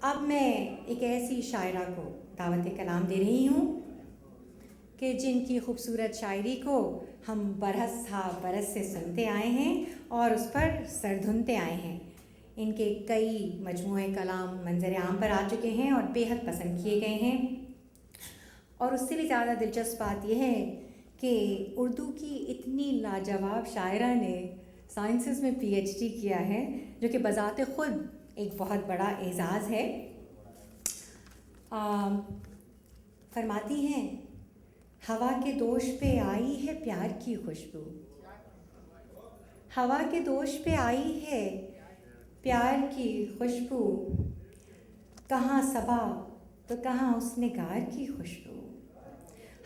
اب میں ایک ایسی شاعرہ کو دعوت کلام دے رہی ہوں کہ جن کی خوبصورت شاعری کو ہم برس ہا برس سے سنتے آئے ہیں اور اس پر سر دھنتے آئے ہیں۔ ان کے کئی مجموعے کلام منظر عام پر آ چکے ہیں اور بے حد پسند کیے گئے ہیں، اور اس سے بھی زیادہ دلچسپ بات یہ ہے کہ اردو کی اتنی لاجواب شاعرہ نے سائنسز میں پی ایچ ڈی کیا ہے، جو کہ بذات خود ایک بہت بڑا اعزاز ہے۔ فرماتی ہیں، ہوا کے دوش پہ آئی ہے پیار کی خوشبو، ہوا کے دوش پہ آئی ہے پیار کی خوشبو، کہاں صبا تو کہاں اس نگار کی خوشبو،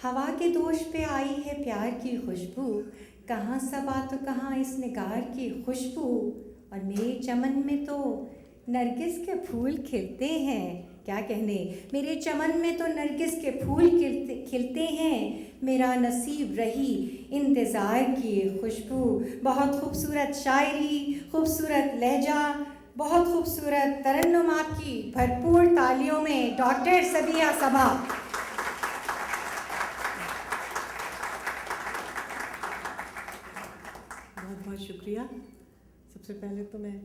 ہوا کے دوش پہ آئی ہے پیار کی خوشبو، کہاں صبا تو کہاں اس نگار کی خوشبو، اور میرے چمن میں تو نرگس کے پھول کھلتے ہیں، کیا کہنے، میرے چمن میں تو نرگس کے پھول کھلتے ہیں، میرا نصیب رہی انتظار کی خوشبو۔ بہت خوبصورت شاعری، خوبصورت لہجہ، بہت خوبصورت ترنم، آپ کی بھرپور تالیوں میں ڈاکٹر صبیحہ صبا۔ بہت بہت شکریہ۔ سب سے پہلے تو میں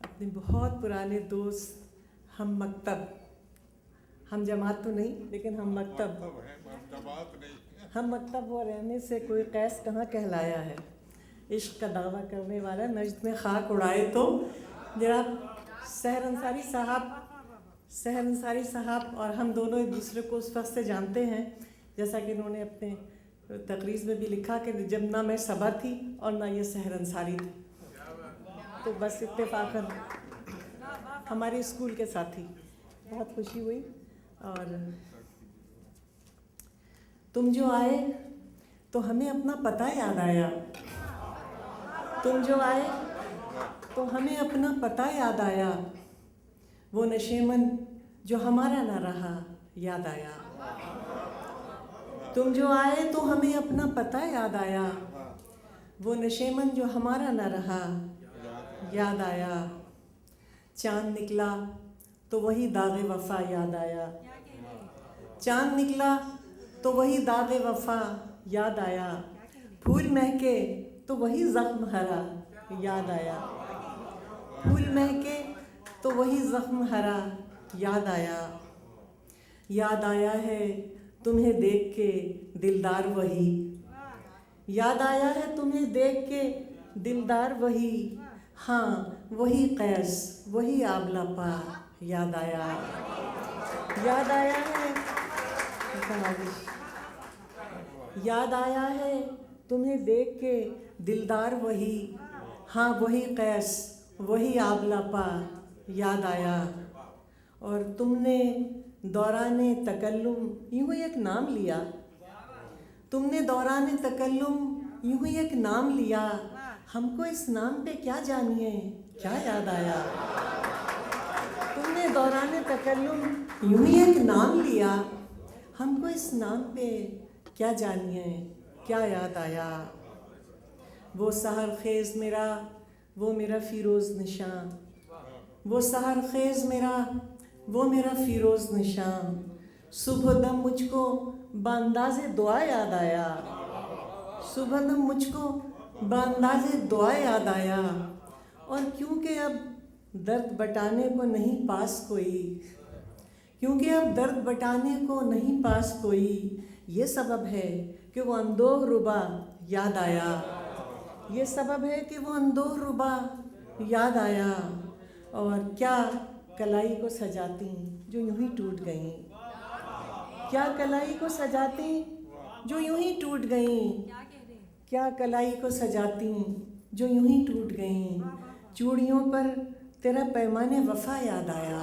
اپنے بہت پرانے دوست، ہم مکتب، ہم جماعت تو نہیں لیکن ہم مکتب، ہم مکتب وہ رہنے سے کوئی قیس کہاں کہلایا ہے، عشق کا دعویٰ کرنے والا نجد میں خاک اڑائے تو جناب سحر انصاری صاحب اور ہم دونوں ایک دوسرے کو اس وقت سے جانتے ہیں، جیسا کہ انہوں نے اپنے تقریر میں بھی لکھا کہ جب نہ میں صبا تھی اور نہ یہ سحر انصاری تھی، تو بس اتفاقاً ہمارے اسکول کے ساتھی، بہت خوشی ہوئی۔ اور تم جو آئے تو ہمیں اپنا پتہ یاد آیا، تم جو آئے تو ہمیں اپنا پتہ یاد آیا، وہ نشیمن جو ہمارا نہ رہا یاد آیا، تم جو آئے تو ہمیں اپنا پتہ یاد آیا، وہ نشیمن جو ہمارا نہ رہا یاد آیا، چاند نکلا تو وہی داغ وفا یاد آیا، چاند نکلا تو وہی داغ وفا یاد آیا، پھول مہکے تو وہی زخم ہرا یاد آیا، پھول مہکے تو وہی زخم ہرا یاد آیا، یاد آیا ہے تمہیں دیکھ کے دلدار وہی، یاد آیا ہے تمہیں دیکھ کے دلدار وہی، ہاں وہی قیس وہی آبلہ پا یاد آیا، یاد آیا ہے، یاد آیا ہے تمہیں دیکھ کے دلدار وہی، ہاں وہی قیس وہی آبلہ پا یاد آیا، اور تم نے دوران تکلم یوں ہی ایک نام لیا، تم نے دوران تکلم یوں ہی ایک نام لیا، ہم کو اس نام پہ کیا جانیے کیا یاد آیا، تم نے دوران تکلم یوں ہی ایک نام لیا، ہم کو اس نام پہ کیا جانیے کیا یاد آیا، وہ سحر خیز میرا وہ میرا فیروز نشاں، وہ سحر خیز میرا وہ میرا فیروز نشاں، صبح دم مجھ کو بانداز دعا یاد آیا، صبح دم مجھ کو بانداز دعا یاد آیا، اور کیونکہ اب درد بٹانے کو نہیں پاس کوئی، کیونکہ اب درد بٹانے کو نہیں پاس کوئی، یہ سبب ہے کہ وہ اندوہ ربا یاد آیا، یہ سبب ہے کہ وہ اندوہ ربا یاد آیا، اور کیا کلائی کو سجاتی جو یوں ہی ٹوٹ گئیں، کیا کلائی کو سجاتی جو یوں ہی ٹوٹ گئیں، کیا کلائی کو سجاتی جو یوں ہی ٹوٹ گئیں، چوڑیوں پر تیرا پیمان وفا یاد آیا۔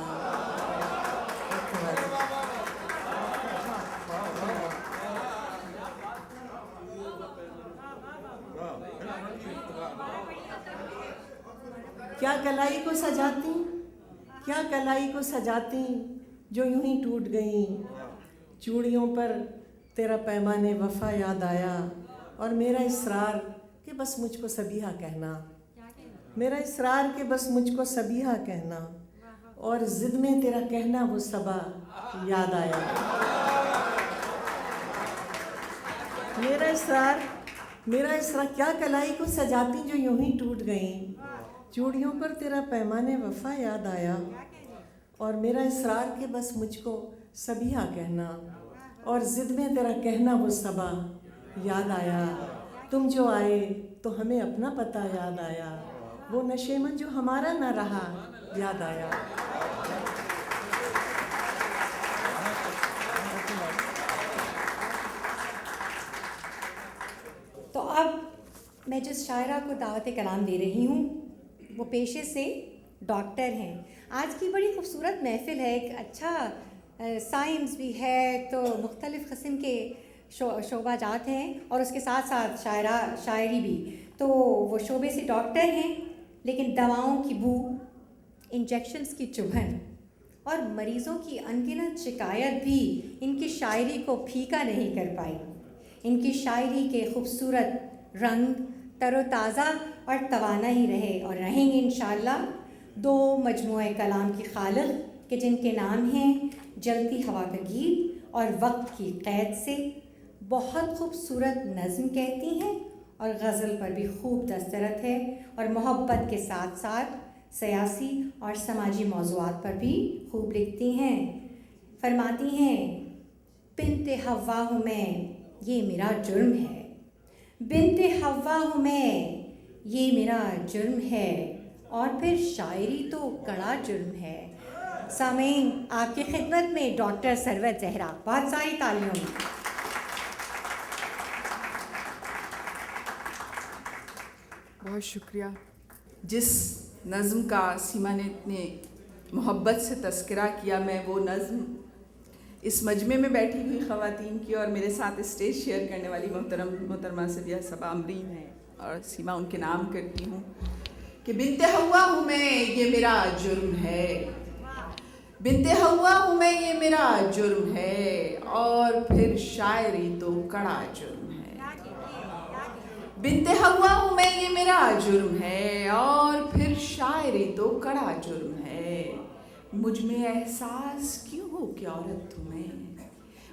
کیا کلائی کو سجاتی کیا کلائی کو سجاتی جو یوں ہی ٹوٹ گئیں، چوڑیوں پر تیرا پیمان وفا یاد آیا، اور میرا اصرار کہ بس مجھ کو صبیحہ کہنا، میرا اصرار کہ بس مجھ کو صبیحہ کہنا، اور ضد میں تیرا کہنا وہ صبا یاد آیا. میرا اسرار کیا کلائی کو سجاتی جو یوں ہی ٹوٹ گئیں. چوڑیوں پر تیرا پیمانے وفا یاد آیا. اور میرا اسرار کہ بس مجھ کو صبیحہ کہنا، اور ضد میں تیرا کہنا وہ صبا یاد آیا. تم جو آئے تو ہمیں اپنا پتہ یاد آیا. وہ نشے من جو ہمارا نہ رہا یاد آیا. تو اب میں جس شاعرہ کو دعوت کلام دے رہی ہوں وہ پیشے سے ڈاکٹر ہیں. آج کی بڑی خوبصورت محفل ہے، ایک اچھا سائنس بھی ہے، تو مختلف قسم کے شعبہ جات ہیں، اور اس کے ساتھ ساتھ شاعری بھی. تو وہ شعبے سے ڈاکٹر ہیں، لیکن دواؤں کی بو، انجیکشنز کی چبھن اور مریضوں کی انگنت شکایت بھی ان کی شاعری کو پھیکا نہیں کر پائی. ان کی شاعری کے خوبصورت رنگ تر و تازہ اور توانا ہی رہے اور رہیں گے انشاءاللہ. 2 مجموعہ کلام کی خالق کہ جن کے نام ہیں جلتی ہوا کا گیت اور وقت کی قید سے. بہت خوبصورت نظم کہتی ہیں اور غزل پر بھی خوب دسترت ہے، اور محبت کے ساتھ ساتھ سیاسی اور سماجی موضوعات پر بھی خوب لکھتی ہیں. فرماتی ہیں بنت حوا ہوں میں یہ میرا جرم ہے، بنت حوا ہوں میں یہ میرا جرم ہے، اور پھر شاعری تو کڑا جرم ہے. سامعین آپ کی خدمت میں ڈاکٹر ثروت زہرا، بہت ساری تالیوں میں. بہت شکریہ. جس نظم کا سیما نے اتنے محبت سے تذکرہ کیا، میں وہ نظم اس مجمع میں بیٹھی ہوئی خواتین کی اور میرے ساتھ اسٹیج شیئر کرنے والی محترمہ صبیحہ صبا امرین ہیں، اور سیما ان کے نام کرتی ہوں کہ بنت حوا ہوں میں یہ میرا جرم ہے، بنت حوا ہوں میں یہ میرا جرم ہے، اور پھر شاعری تو کڑا جرم ہے. بنت حوا ہوں میں یہ میرا جرم ہے، اور پھر شاعری تو کڑا جرم ہے. مجھ میں احساس کیوں ہو کہ عورت ہوں میں،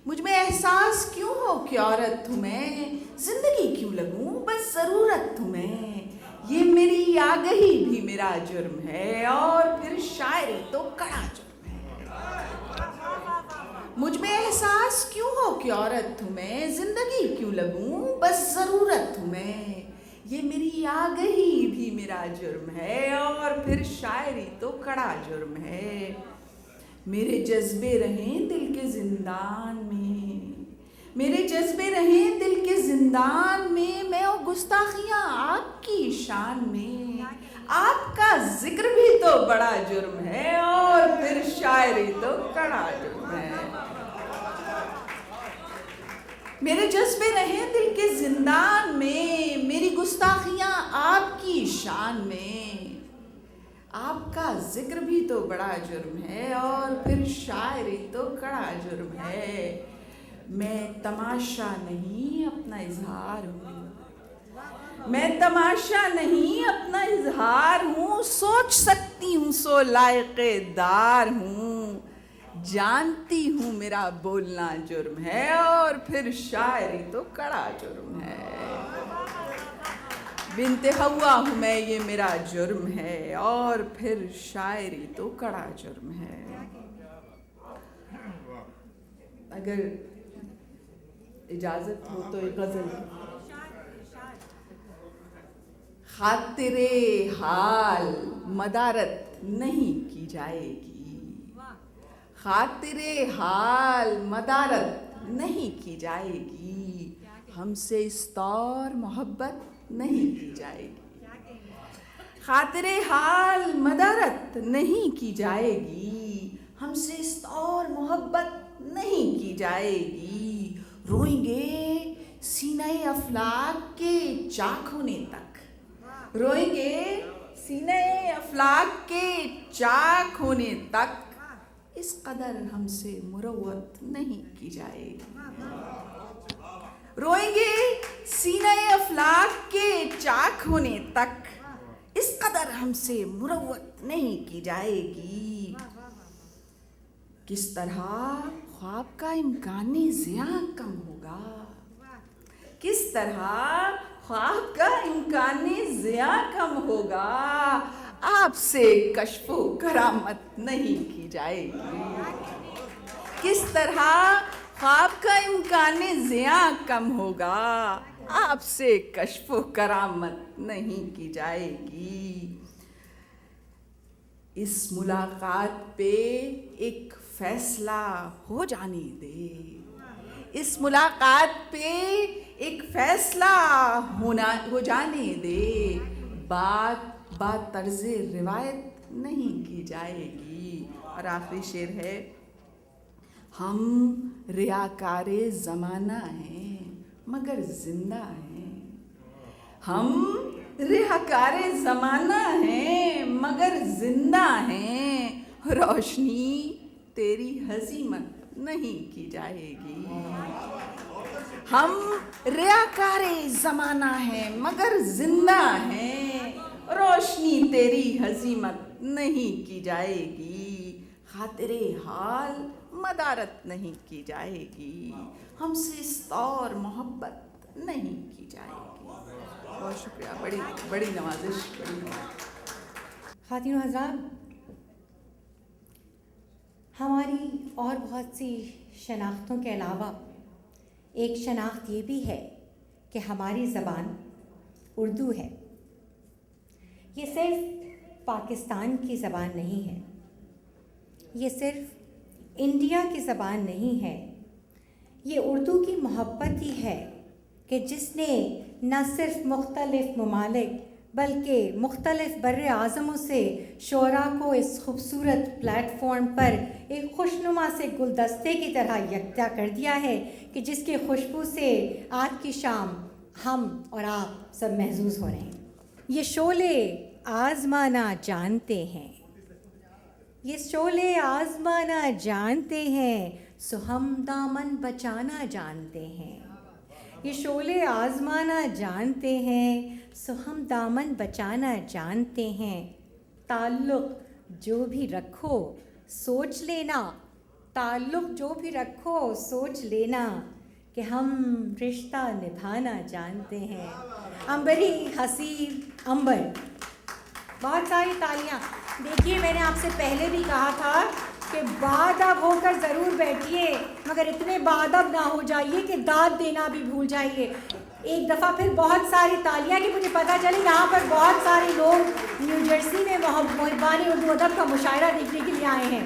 مجھ میں احساس کیوں ہو کہ عورت ہوں میں، زندگی کیوں لگوں بس ضرورت ہوں میں، یہ میری آگہی بھی میرا جرم ہے، اور پھر شاعری تو کڑا جرم ہے. مجھ میں احساس کیوں ہو کہ عورت ہوں میں، زندگی کیوں لگوں بس ضرورت ہوں میں، یہ میری آگہی بھی میرا جرم ہے، اور پھر شاعری تو کڑا جرم ہے. میرے جذبے رہیں دل کے زندان میں، میرے جذبے رہیں دل کے زندان میں اور گستاخیاں آپ کی شان میں، آپ کا ذکر بھی تو بڑا جرم ہے، اور پھر شاعری تو کڑا جرم ہے. میرے جذبے رہیں دل کے زندان میں، میری گستاخیاں آپ کی شان میں، آپ کا ذکر بھی تو بڑا جرم ہے، اور پھر شاعری تو کڑا جرم ہے. میں تماشا نہیں اپنا اظہار ہوں، میں تماشا نہیں اپنا اظہار ہوں، سوچ سکتی ہوں سو لائق دار ہوں، جانتی ہوں میرا بولنا جرم ہے، اور پھر شاعری تو کڑا جرم ہے. بنت حوا ہوں میں یہ میرا جرم ہے، اور پھر شاعری تو کڑا جرم ہے. اگر اجازت ہو تو ایک غزل. خاطر حال مدارت نہیں کی جائے گی، خاطر حال مدارت نہیں کی جائے گی، ہم سے اس طور محبت نہیں کی جائے گی، خاطر حال مدارت نہیں کی جائے گی، ہم سے اس طور محبت نہیں کی جائے گی. روئیں گے سینہ افلاک کے چاک ہونے تک، روئیں گے سینہ افلاک کے چاک ہونے تک، اس قدر ہم سے مروت نہیں کی جائے گی. روئیں گے سینہ افلاک کے چاک ہونے تک، اس قدر ہم سے مروت نہیں کی جائے گی. کس طرح خواب کا امکان زیاں کم ہوگا. کس طرح خواب کا امکان زیاں کم ہوگا. آپ سے کشف و کرامت نہیں کی جائے گی. کس طرح خواب کا امکان زیاں کم ہوگا. آپ سے کشف و کرامت نہیں کی جائے گی. اس ملاقات پہ ایک فیصلہ ہو جانے دے. اس ملاقات پہ ایک فیصلہ ہو جانے دے. بات طرز روایت نہیں کی جائے گی. اور آخری شعر ہے: ہم ریاکار زمانہ ہیں مگر زندہ ہیں. ہم ریاکار زمانہ ہیں مگر زندہ ہیں. روشنی تیری ہزیمت نہیں کی جائے گی. ہم ریاکار زمانہ ہیں مگر زندہ ہیں. روشنی تیری ہزیمت نہیں کی جائے گی. خاطر حال مدارت نہیں کی جائے گی. ہم سے اس طور محبت نہیں کی جائے گی. بہت شکریہ. بڑی نوازش. خواتین و حضرات، ہماری اور بہت سی شناختوں کے علاوہ ایک شناخت یہ بھی ہے کہ ہماری زبان اردو ہے. یہ صرف پاکستان کی زبان نہیں ہے. یہ صرف انڈیا کی زبان نہیں ہے. یہ اردو کی محبت ہی ہے کہ جس نے نہ صرف مختلف ممالک بلکہ مختلف بر اعظموں سے شعراء کو اس خوبصورت پلیٹ فارم پر ایک خوشنما سے گلدستے کی طرح یکجا کر دیا ہے کہ جس کی خوشبو سے آج کی شام ہم اور آپ سب محظوظ ہو رہے ہیں. یہ شعلے آزمانا جانتے ہیں. یہ شعلے آزمانا جانتے ہیں سو ہم دامن بچانا جانتے ہیں. یہ شعلے آزمانا جانتے ہیں سو ہم دامن بچانا جانتے ہیں. تعلق جو بھی رکھو سوچ لینا. تعلق جو بھی رکھو سوچ لینا کہ ہم رشتہ نبھانا جانتے ہیں. امبری حسیب امبر. بہت ساری تالیاں. دیکھیے، میں نے آپ سے پہلے بھی کہا تھا کہ باادب ہو کر ضرور بیٹھیے مگر اتنے باادب نہ ہو جائیے کہ داد دینا بھی بھول جائیے. ایک دفعہ پھر بہت ساری تالیاں کہ مجھے پتہ چلی یہاں پر بہت سارے لوگ نیو جرسی میں محبان اردو ادب کا مشاعرہ دیکھنے کے لیے آئے ہیں.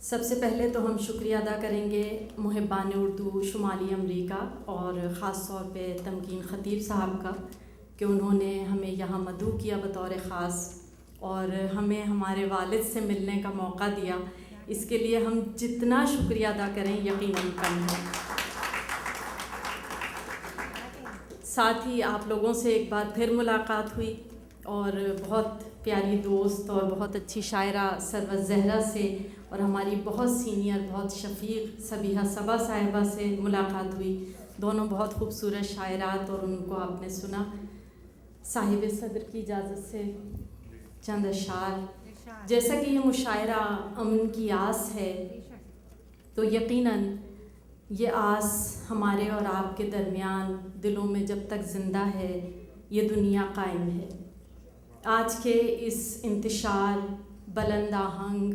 سب سے پہلے تو ہم شکریہ ادا کریں گے محبان اردو شمالی امریکہ اور خاص طور پہ تمکین خطیب صاحب کا کہ انہوں نے ہمیں یہاں مدعو کیا بطور خاص اور ہمیں ہمارے والد سے ملنے کا موقع دیا. اس کے لیے ہم جتنا شکریہ ادا کریں یقیناً کم ہے. ساتھ ہی آپ لوگوں سے ایک بار پھر ملاقات ہوئی اور بہت پیاری دوست اور بہت اچھی شاعرہ سروت زہرا سے اور ہماری بہت سینئر بہت شفیق سبیحہ صبا صاحبہ سے ملاقات ہوئی. دونوں بہت خوبصورت شاعرات اور ان کو آپ نے سنا. صاحب صدر کی اجازت سے چند اشعار. جیسا کہ یہ مشاعرہ امن کی آس ہے تو یقیناً یہ آس ہمارے اور آپ کے درمیان دلوں میں جب تک زندہ ہے یہ دنیا قائم ہے. آج کے اس انتشار، بلند آہنگ،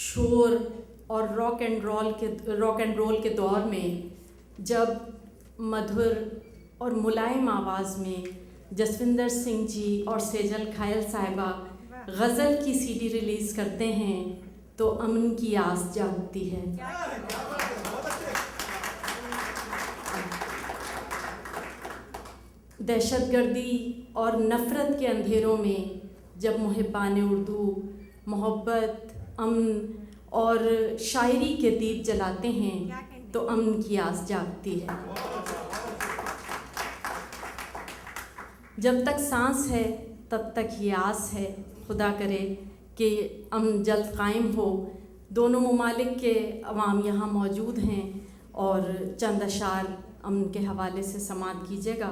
شور اور راک اینڈ رول کے دور میں جب مدھر اور ملائم آواز میں جسوندر سنگھ جی اور سیجل کھائل صاحبہ غزل کی سی ڈی ریلیز کرتے ہیں تو امن کی آس جاگتی ہے. دہشت گردی اور نفرت کے اندھیروں میں جب محبان اردو محبت، امن اور شاعری کے دیپ جلاتے ہیں تو امن کی آس جاگتی ہے. جب تک سانس ہے تب تک یہ آس ہے. خدا کرے کہ امن جلد قائم ہو. دونوں ممالک کے عوام یہاں موجود ہیں اور چند اشعار امن کے حوالے سے سماعت کیجیے گا.